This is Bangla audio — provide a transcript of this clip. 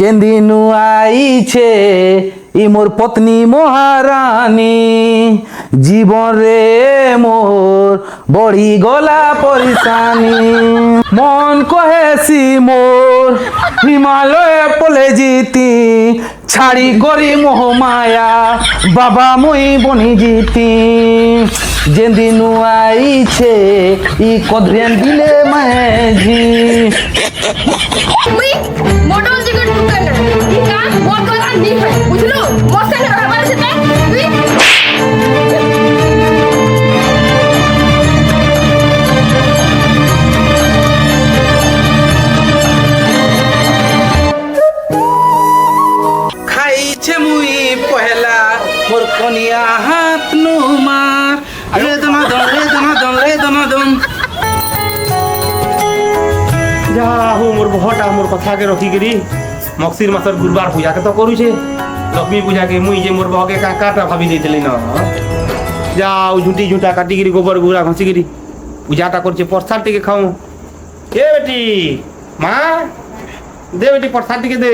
যেদিনু আইছে ই মোর পত্নী মহারানী জীবন রে মোর বড়ি গলা পরিশানি মন কহেছি মোর হিমালয়ে পলে জিতি ছাড়ি করি মোহ মায়া বাবা মুই বনি জিতি যেদিনু আইছে ই কদ্রেন দিলে মাঝি তুই মোটর জিগর ঢুকে না কাজ বল করা নি হয় বুঝলো মশা না আমার সাথে তুই খাইছে মুই পহেলা মোর কনিয়া হাত নুমার রে দনা দন রে দনা দন রে দনা দন যা হো মোর বহটা মোর কথাকে রখিকিরি মকসির মাসর গুরবার পূজাকে তো করুছে লক্ষ্মী পূজাকে মুই যে মোর বহকে কাটা ভাবি ଦେଇଥିଲି না যাও ঝুঁটি ঝুঁটা কাটিকিরি গোবর গুড়া ঘষিকিরি পূজাটা করছে প্রসাদ টিকে খাও এ বেটি মা দে বেটি প্রসাদ টিকে দে